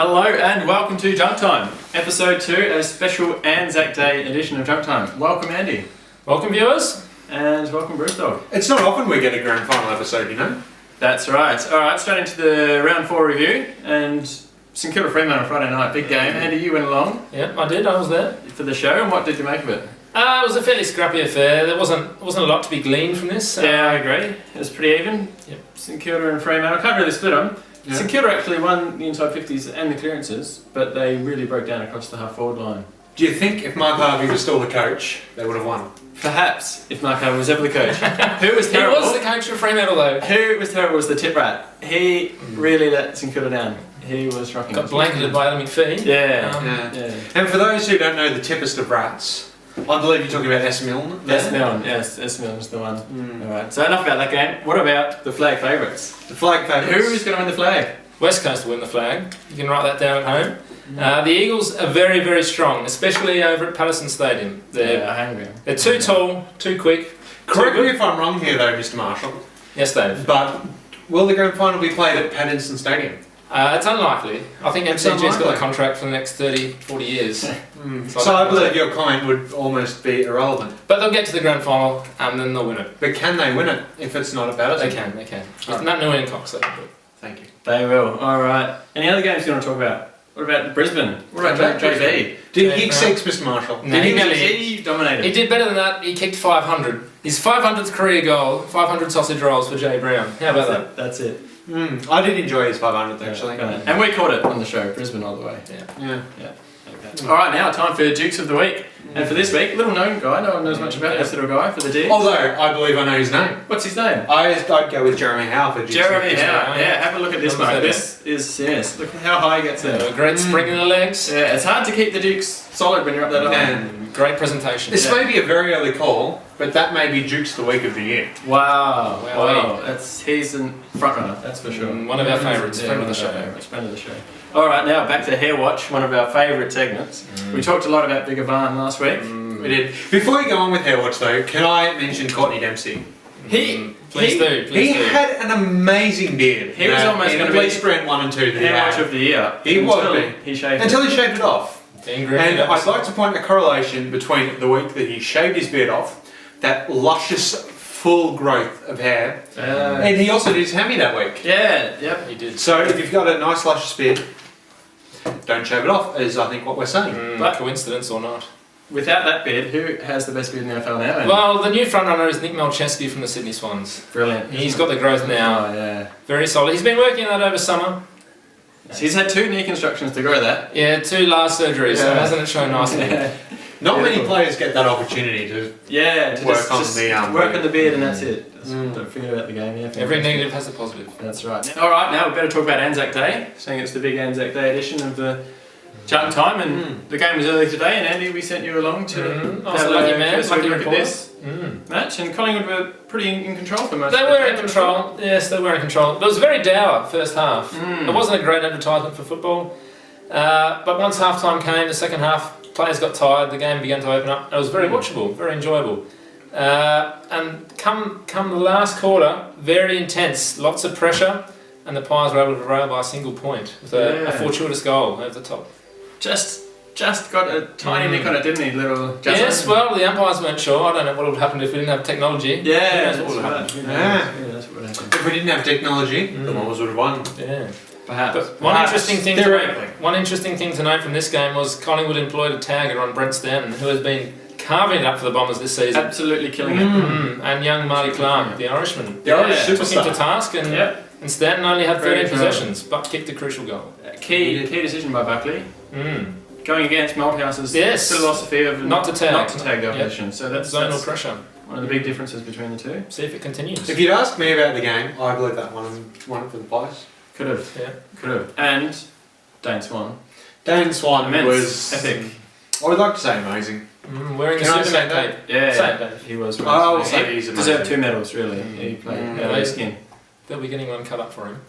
Hello and welcome to Junk Time, episode 2, a special Anzac Day edition of Junk Time. Welcome Andy. Welcome viewers. And welcome Bruce Dog. It's not often we get a grand final episode, you know? That's right. Alright, straight into the round 4 review and St Kilda Fremantle on Friday night, big game. Andy, you went along. Yeah, I did, I was there. For the show, and what did you make of it? It was a fairly scrappy affair. There wasn't a lot to be gleaned from this. Yeah, I agree. It was pretty even. Yep. St Kilda and Fremantle, can't really split them. Yeah. St Kilda actually won the inside 50s and the clearances, but they really broke down across the half-forward line. Do you think if Mark Harvey was still the coach, they would have won? Perhaps, if Mark Harvey was ever the coach. Who was terrible? He was the coach of Fremantle though. Who was terrible was the tip rat. He really let St Kilda down. He was shocking. Got blanketed by Adam McPhee. Yeah. And for those who don't know the tippest of rats, I believe you're talking about S. Milne. S. Milne, yes, S. Milne's the one. Alright, so enough about that game. What about the flag favourites? The flag favourites. Who is going to win the flag? West Coast will win the flag. You can write that down at home. The Eagles are very, very strong, especially over at Patterson Stadium. They're too tall, too quick. Correct me if I'm wrong here though, Mr. Marshall. Yes, Dave. But will the grand final be played at Patterson Stadium? It's unlikely. I think It's MCG's got unlikely. a contract for the next 30, 40 years. So I believe your comment would almost be irrelevant. But they'll get to the grand final and then they'll win it. But can they win it if it's not at Patterson? They can. Not New England Cox, though. Thank you. They will. Alright. Any other games you want to talk about? What about Brisbane? What about JB? Did he six, Mr. Marshall? No, He dominated. He did better than that. He kicked 500. His 500th career goal, 500 sausage rolls for Jay Brown. How about that? That's it. I did enjoy his 500th actually. And we caught it on the show, Brisbane all the way. Yeah. Okay. Alright, now time for Dukes of the Week. And for this week, little known guy, no one knows much about this little guy for the D. Although I believe I know his name. What's his name? I'd go with Jeremy Howe for Dukes. Jeremy Howe. Yeah, have a look at this Number mate. 30. This is, yes, look how high he gets there. A great spring in the legs. Yeah, it's hard to keep the Dukes solid when you're up that high. And Great presentation. this may be a very early call, but that may be Dukes the Week of the Year. Wow. He's a front runner, that's for sure. One of our favourites, friend of the show. Friend of the show. Alright, now back to Hair Watch, one of our favourite segments. We talked a lot about Bigger Barn last week. We did. Before you go on with Hair Watch though, can I mention Courtney Dempsey? Please do. He had an amazing beard. He was almost in going to at be least round 1 and 2 that he Hair Watch had. of the Year. He was He shaved it. until he shaved it off. And I'd like to point a correlation between the week that he shaved his beard off, that luscious full growth of hair, and he also did his hammy that week. Yeah, yep. He did. So if you've got a nice luscious beard, don't shave it off, is I think what we're saying. But coincidence or not. Without that beard, who has the best beard in the NFL now? Well, the new frontrunner is Nick Malcheski from the Sydney Swans. Brilliant. He's got the growth now. Oh, yeah. Very solid. He's been working on that over summer. He's had 2 knee constructions to grow that. Yeah, 2 last surgeries, so Yeah. hasn't it shown nicely? Not many players get that opportunity to To work just on just the work on the beard and that's it. Don't forget about the game. Yeah. Every negative has a positive. That's right. All right, now we better talk about Anzac Day, saying it's the big Anzac Day edition of the Junk Time, and the game was early today. And Andy, we sent you along to Also lucky man, first lucky look at reporter. this match, and Collingwood were pretty in control for most. They of the were in game. control. Yes, they were in control. It was very dour first half. It wasn't a great advertisement for football. But once half time came, the second half, players got tired, the game began to open up. It was very watchable, very enjoyable. And come the last quarter, very intense, lots of pressure, and the Pies were able to prevail by a single point with a fortuitous goal over the top. Just got a tiny nick on it, didn't he? Little. Yes, well, the umpires weren't sure. I don't know what would have happened if we didn't have technology. Yeah, Who knows what would have happened. that's what would happen. If we didn't have technology, the Maulers would have won. Yeah. Perhaps. But one interesting thing to note from this game was Collingwood employed a tagger on Brent Stanton, who has been carving it up for the Bombers this season. Absolutely killing it. And young Marty Clark, the Irishman. The Irish Took him superstar. to task, and Stanton only had Very 13 true. possessions, but kicked a crucial goal. Key decision by Buckley. Going against Malthouse's philosophy of Not to tag the opposition. So that's Zonal pressure. one of the big differences between the two. See if it continues. If you'd asked me about the game, I believe that won it for the Pies. Could have. Yeah. Could have. And Dane Swan. Dan Swan Immense. was Epic. I would like to say amazing. Wearing the Can I Superman say that? cape. Yeah, Same, Dave. he was. I will He say he's deserved amazing. 2 medals, really. He played out of his skin. They'll be getting one cut up for him.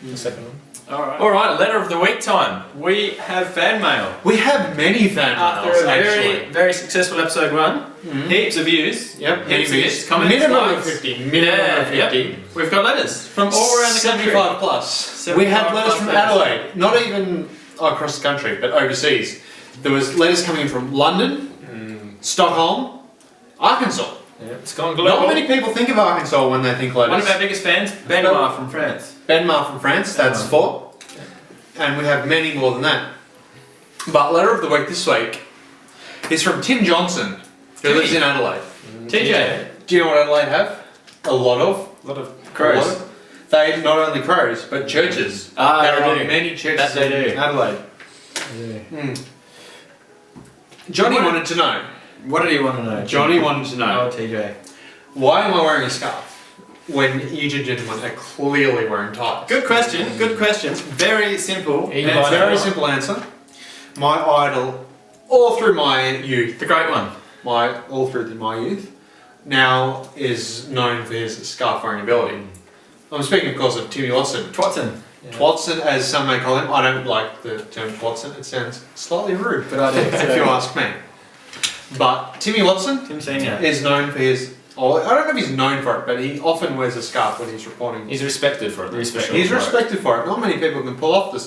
The second one. All right, letter of the week time. We have fan mail. We have many fan After mails, a very, actually. very successful episode 1, heaps of views. Yep, heaps of many views. Comments, minimum likes. of 50. Minimum of 50. Yep. We've got letters from all around the country. 75 plus. We had letters from Adelaide, not even across the country, but overseas. There was letters coming in from London, Stockholm, Arkansas. Yeah, it's gone global. Not many people think of Arkansas when they think letters. One of our biggest fans, Benoit from France. Benoit from France, that's 4. And we have many more than that. But letter of the week this week is from Tim Johnson, who lives in Adelaide. TJ. Do you know what Adelaide have? A lot of Crows. They not only crows, but churches. There are many churches in Adelaide. Johnny wanted to know. What did he want to know? Johnny wanted to know. Oh, TJ. Why am I wearing a scarf when you two gentlemen are clearly wearing ties? Good question. Good question. Very simple. Very simple answer. My idol, all through my youth, The great one. my youth, now is known for his scarf wearing ability. I'm speaking, of course, of Timmy Watson. Twatson. Yeah. Twatson, as some may call him. I don't like the term Twatson. It sounds slightly rude, But I do. if you ask me. But Timmy Watson Tim Senior. is known for his. Oh, I don't know if he's known for it, but he often wears a scarf when he's reporting. He's respected for it. He's respected for it. Not many people can pull off the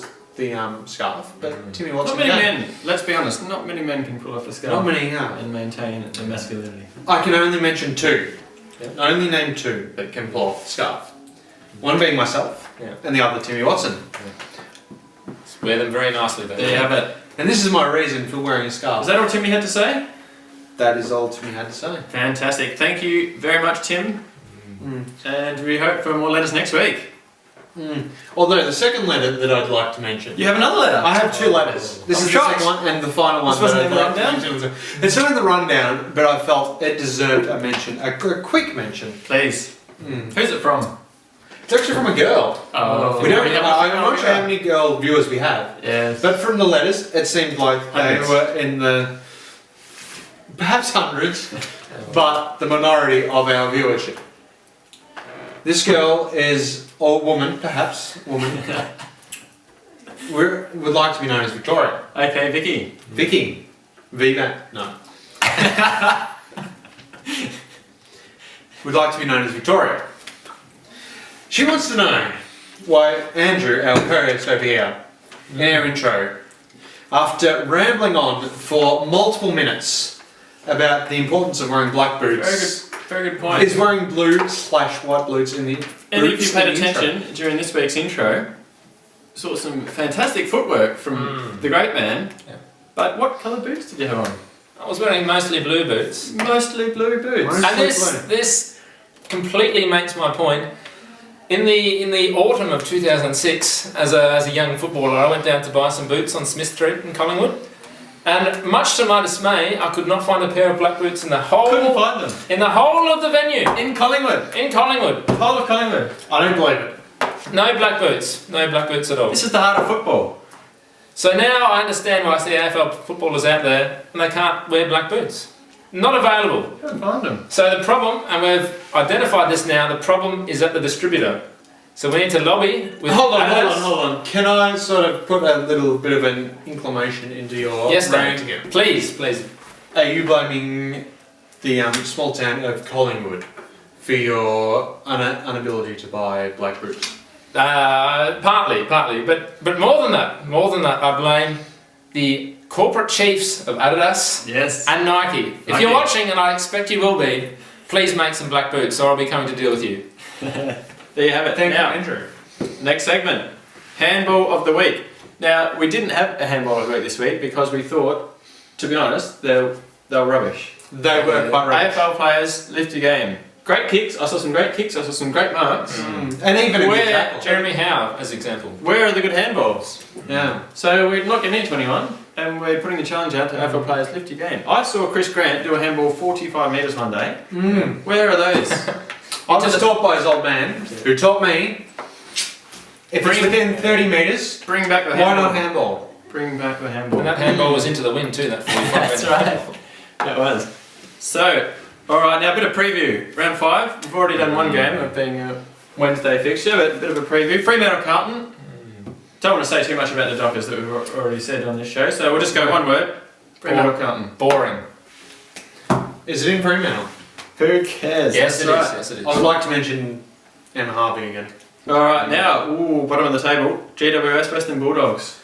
scarf, but Timmy Watson Not many can. men, let's be honest, not many men can pull off a scarf. Not many, And maintain the masculinity. I can only mention 2. Yeah. Only name 2 that can pull off the scarf. One being myself, Yeah. and the other Timmy Watson. Wear them very nicely though. There you have it. And this is my reason for wearing a Is scarf. that all Timmy had to say? That is all Timmy had to say. Fantastic. Thank you very much, Tim. And we hope for more letters next week. Although the second letter that I'd like to mention. You have another letter? I have 2 letters. This I'm is shocked. the second one and the final one. This wasn't that in the I'd like to rundown? mention. It's not in the rundown, but I felt it deserved a mention, a quick mention. Please. Who's it from? It's actually from a girl. Oh, I'm not sure how many girl viewers we have. Yes. But from the letters, it seemed like Hundreds. they were in the perhaps hundreds, but the minority of our viewership. This girl is, or woman, perhaps woman, would like to be known as Victoria. Okay, Vicky. Vicky, Viva, no. Would like to be known as Victoria. She wants to know why Andrew, our co-host over here, in our intro, after rambling on for multiple minutes about the importance of wearing black boots, Very good point. is wearing blue/white boots in the And if you paid in the intro. attention during this week's intro, saw some fantastic footwork from the great man. Yeah. But what colour boots did you have on? I was wearing mostly blue boots. Mostly blue boots. Mostly And this completely makes my point. In the autumn of 2006, as a young footballer, I went down to buy some boots on Smith Street in Collingwood, and much to my dismay, I could not find a pair of black boots in the whole Couldn't find them. in the whole of the venue In Collingwood. in Collingwood. Whole of Collingwood. I don't believe it. No black boots at all. This is the heart of football. So now I understand why I see AFL footballers out there and they can't wear black boots. Not available. Couldn't find them. So the problem, and we've identified this now, the problem is at the distributor. So we need to lobby with Hold Adidas. on. Can I sort of put a little bit of an inclination into your Yes, rant Dan. again? Please. Are you blaming the small town of Collingwood for your inability to buy black boots? Partly, but more than that, I blame the corporate chiefs of Adidas Yes. and Nike. If you're watching, and I expect you will be, please make some black boots, or I'll be coming to deal with you. There you have it. Thank you, Now, Andrew. next segment. Handball of the week. Now, we didn't have a handball of the week this week because we thought, to be honest, they were rubbish. They were quite rubbish. AFL players lift your game. Great kicks. I saw some great kicks. I saw some great marks. And even a good Where tackle. Jeremy Howe, as example. Where are the good handballs? Yeah. So we're not getting into anyone, and we're putting the challenge out to AFL players lift your game. I saw Chris Grant do a handball 45 metres one day. Where are those? I was taught by his old man, who taught me, if it's within 30 metres, Bring back the why handball. not handball? Bring back the handball. And that handball was into the wind too, that 45 That's right. That was. So, alright, now a bit of preview. Round 5. We've already done one game of being a Wednesday fixture, but a bit of a preview. Fremantle Carlton. Don't want to say too much about the Dockers that we've already said on this show, so we'll just go one word. Fremantle Carlton. Boring. Is it in Fremantle? Who cares? Yes, it is. That's right. Yes, it is. I would like to mention Emma Harvey again. Alright, now, bottom of the table. GWS Western Bulldogs.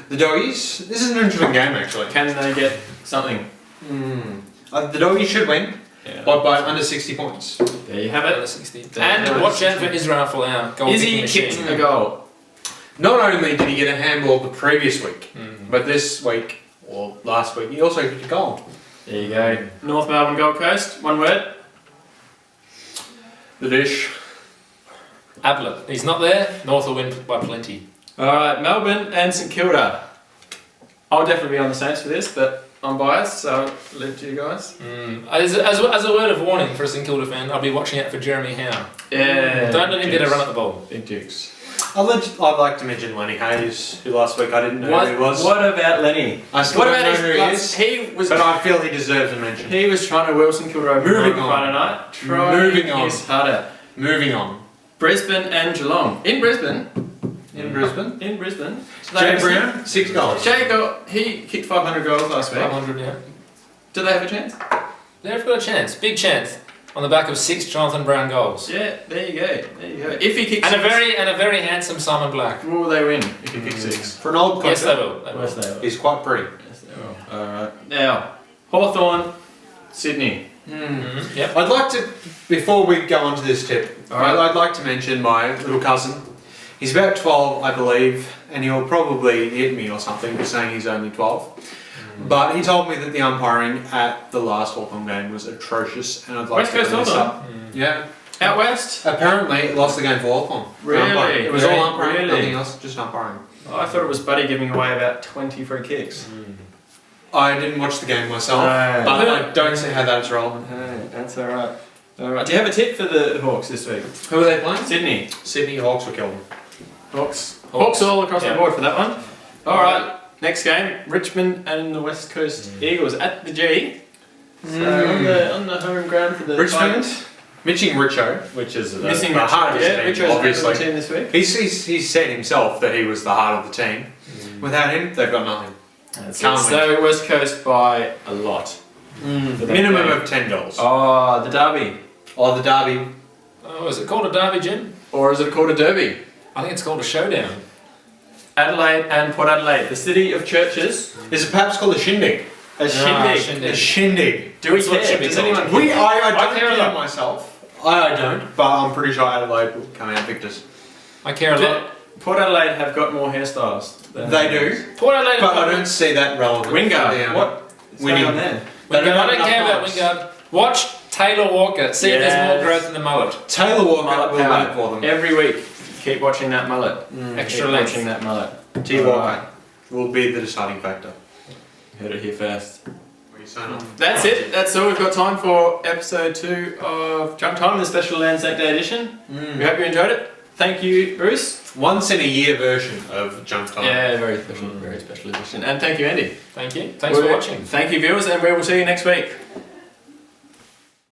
The Doggies, this is an interesting game actually. Can they get something? The Doggies should win, Yeah. but by under 60 points. There you have Under it. 60. There And you go. watch out for Israel Folau. Goal Izzy kicking kicked machine. a goal. Not only did he get a handball the previous week, but this week, or last week, he also kicked a goal. There you go. North Melbourne Gold Coast, one word. The dish. Ablett. He's not there. North will win by plenty. Alright, Melbourne and St Kilda. I'll definitely be on the Saints for this, but I'm biased, so I'll leave it to you guys. As a word of warning for a St Kilda fan, I'll be watching out for Jeremy Howe. Yeah. Don't let him get a run at the ball. Big Dukes. I'd like to mention Lenny Hayes, who last week I didn't know who he was. What about Lenny? I still What don't about know who he his? is, He was. but I feel he deserves a mention. He was trying to wheel St Kilda over Moving on. Friday night. Trying Moving on. his heart out. Moving on. Brisbane and Geelong. In Brisbane. In Brisbane. In Brisbane. Jay Brown, 6 goals. He kicked 500 goals last week. 500, yeah. Do they have a chance? They've got a chance. Big chance. On the back of 6 Jonathan Brown goals. Yeah, there you go. There you go. If he kicks And a six, very handsome Simon Black. will they win if he kicks 6? For an old Yes, coach, they will. They will. Yes, they will. he's quite pretty. Yes, they will. Alright. Now, Hawthorn, Sydney. Yep. I'd like to, before we go on to this tip, Alright. I'd like to mention my little cousin. He's about 12, I believe, and he'll probably hit me or something for saying he's only 12. But he told me that the umpiring at the last Hawthorn game was atrocious, and I'd like West to Coast bring this Hawthorn? up. Yeah. Out west? Apparently, it lost the game for Hawthorn. Really? It was all umpiring, Really? nothing else, just umpiring. Oh, I thought it was Buddy giving away about 20 free kicks. I didn't watch the game myself, No. but I don't see how that's relevant. Hey, that's alright. Alright. Do you have a tip for the Hawks this week? Who are they playing? Sydney. Sydney Hawks will kill them. Hawks. Hawks all across the Yeah. board for that one. Alright. Next game, Richmond and the West Coast Eagles at the G. So on the home ground for the Richmond, Tigers. missing Richo, which is Missing the heart of his yeah, team, Richo's obviously. the team this week. He's said himself that he was the heart of the team. Without him, they've got nothing. That's Can't it. So West Coast by a lot. For that Minimum game. of 10 goals. Oh, the Derby. Or the derby. Oh, is it called a derby, Jim? Or is it called a Derby? I think it's called a showdown. Adelaide and Port Adelaide, the city of churches. Is it perhaps called a shindig? A shindig. shindig. A shindig. Do we That's what it care? should be Does called. anyone care? I don't care a care lot. myself. I don't, but I'm pretty sure Adelaide will come out victors. I care a lot. Port Adelaide have got more hairstyles. than They do, Port Adelaide. but I don't see that relevant. Wingard. for the, What? winning. Going on there? They Wingard, I have don't enough care about marks. Wingard. Watch Taylor Walker. See if there's Yes. more growth in the mullet. Taylor Walker Mullet will win power. it for them. Every week, keep watching that mullet. Extra Keep length. watching that mullet. T. Walker will be the deciding factor. Heard it here first. What are you saying? That's it. That's all we've got time for episode 2 of Junk Time, the special Anzac Day edition. We hope you enjoyed it. Thank you, Bruce. Once in a year version of Junk Time. Yeah, very special edition. And thank you, Andy. Thank you. Thanks for watching. Thank you, viewers, and we will see you next week.